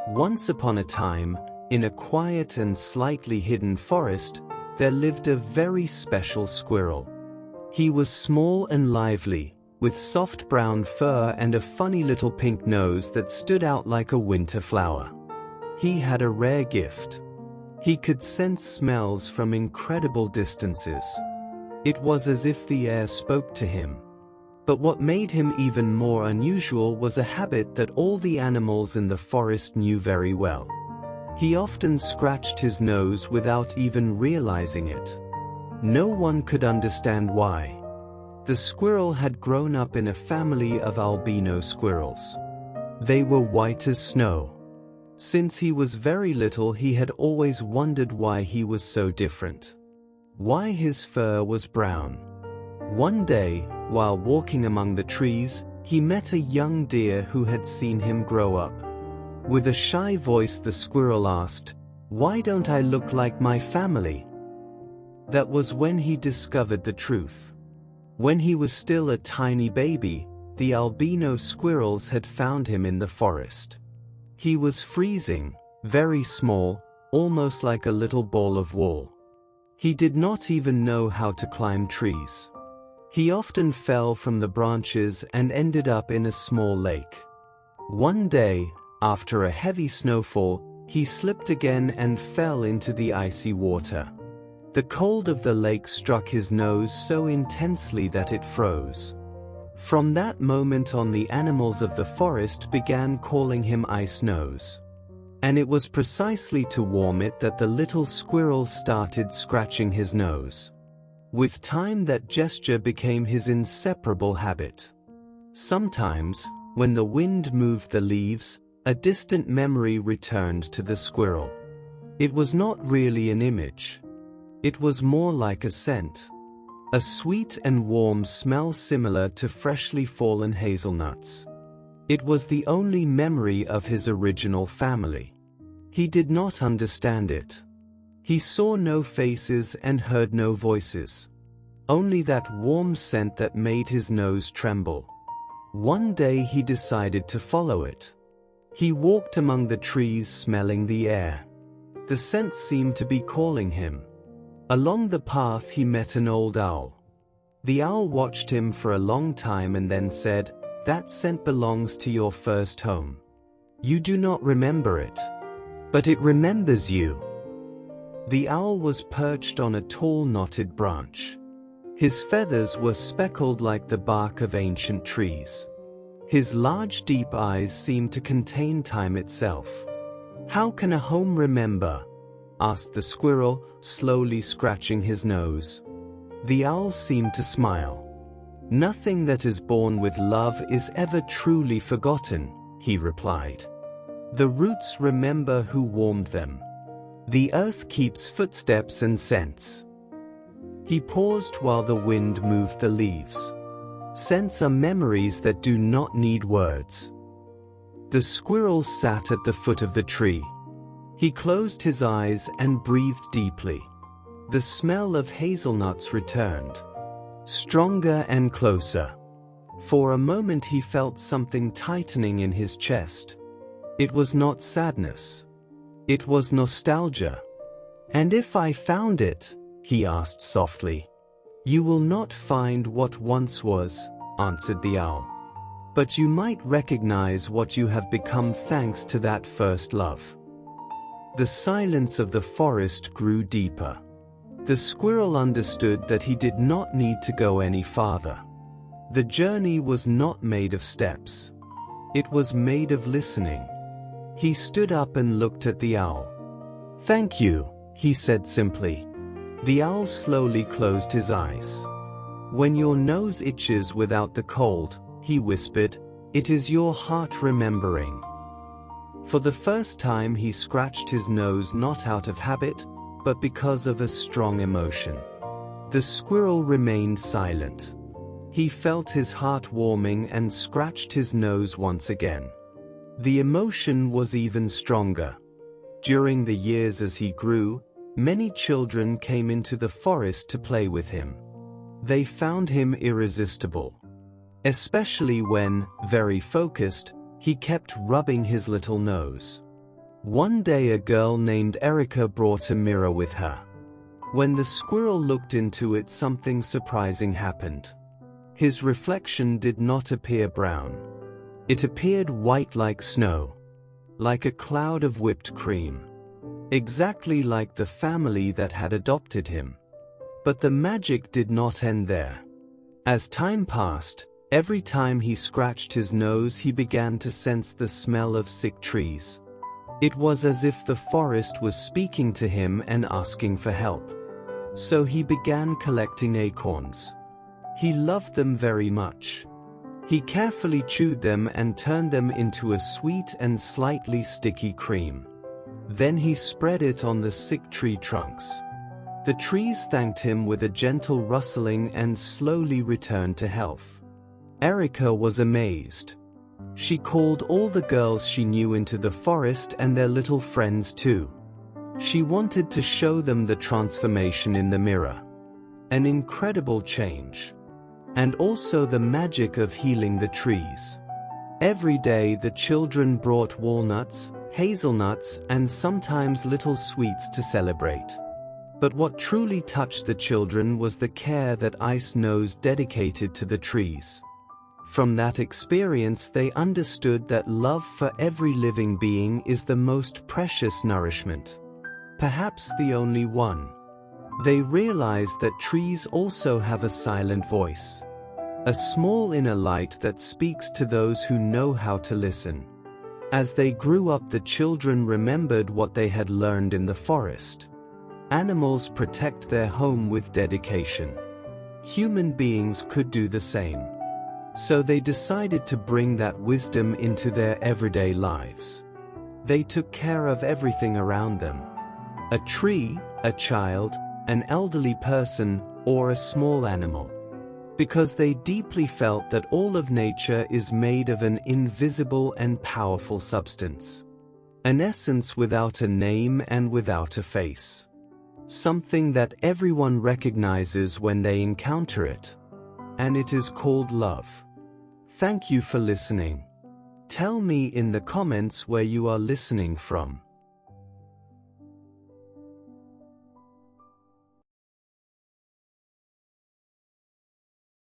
Once upon a time, in a quiet and slightly hidden forest, there lived a very special squirrel. He was small and lively, with soft brown fur and a funny little pink nose that stood out like a winter flower. He had a rare gift. He could sense smells from incredible distances. It was as if the air spoke to him. But what made him even more unusual was a habit that all the animals in the forest knew very well. He often scratched his nose without even realizing it. No one could understand why. The squirrel had grown up in a family of albino squirrels. They were white as snow. Since he was very little, he had always wondered why he was so different. Why his fur was brown. One day, while walking among the trees, he met a young deer who had seen him grow up. With a shy voice, the squirrel asked, "Why don't I look like my family?" That was when he discovered the truth. When he was still a tiny baby, the albino squirrels had found him in the forest. He was freezing, very small, almost like a little ball of wool. He did not even know how to climb trees. He often fell from the branches and ended up in a small lake. One day, after a heavy snowfall, he slipped again and fell into the icy water. The cold of the lake struck his nose so intensely that it froze. From that moment on, the animals of the forest began calling him Ice Nose. And it was precisely to warm it that the little squirrel started scratching his nose. With time, that gesture became his inseparable habit. Sometimes, when the wind moved the leaves, a distant memory returned to the squirrel. It was not really an image. It was more like a scent. A sweet and warm smell similar to freshly fallen hazelnuts. It was the only memory of his original family. He did not understand it. He saw no faces and heard no voices. Only that warm scent that made his nose tremble. One day he decided to follow it. He walked among the trees, smelling the air. The scent seemed to be calling him. Along the path he met an old owl. The owl watched him for a long time and then said, "That scent belongs to your first home. You do not remember it. But it remembers you." The owl was perched on a tall knotted branch. His feathers were speckled like the bark of ancient trees. His large deep eyes seemed to contain time itself. "How can a home remember?" asked the squirrel, slowly scratching his nose. The owl seemed to smile. "Nothing that is born with love is ever truly forgotten," he replied. "The roots remember who warmed them. The earth keeps footsteps and scents." He paused while the wind moved the leaves. Scents are memories that do not need words. The squirrel sat at the foot of the tree. He closed his eyes and breathed deeply. The smell of hazelnuts returned. Stronger and closer. For a moment he felt something tightening in his chest. It was not sadness. It was nostalgia. "And if I found it?" he asked softly. "You will not find what once was," answered the owl. "But you might recognize what you have become thanks to that first love." The silence of the forest grew deeper. The squirrel understood that he did not need to go any farther. The journey was not made of steps. It was made of listening. He stood up and looked at the owl. "Thank you," he said simply. The owl slowly closed his eyes. "When your nose itches without the cold," he whispered, "it is your heart remembering." For the first time he scratched his nose not out of habit, but because of a strong emotion. The squirrel remained silent. He felt his heart warming and scratched his nose once again. The emotion was even stronger. During the years as he grew, many children came into the forest to play with him. They found him irresistible. Especially when, very focused, he kept rubbing his little nose. One day a girl named Erica brought a mirror with her. When the squirrel looked into it, something surprising happened. His reflection did not appear brown. It appeared white like snow, like a cloud of whipped cream, exactly like the family that had adopted him. But the magic did not end there. As time passed, every time he scratched his nose, he began to sense the smell of sick trees. It was as if the forest was speaking to him and asking for help. So he began collecting acorns. He loved them very much. He carefully chewed them and turned them into a sweet and slightly sticky cream. Then he spread it on the sick tree trunks. The trees thanked him with a gentle rustling and slowly returned to health. Erica was amazed. She called all the girls she knew into the forest and their little friends too. She wanted to show them the transformation in the mirror. An incredible change. And also the magic of healing the trees. Every day the children brought walnuts, hazelnuts, and sometimes little sweets to celebrate. But what truly touched the children was the care that Ice Nose dedicated to the trees. From that experience they understood that love for every living being is the most precious nourishment. Perhaps the only one. They realized that trees also have a silent voice. A small inner light that speaks to those who know how to listen. As they grew up, the children remembered what they had learned in the forest. Animals protect their home with dedication. Human beings could do the same. So they decided to bring that wisdom into their everyday lives. They took care of everything around them. A tree, a child, an elderly person, or a small animal. Because they deeply felt that all of nature is made of an invisible and powerful substance. An essence without a name and without a face. Something that everyone recognizes when they encounter it. And it is called love. Thank you for listening. Tell me in the comments where you are listening from.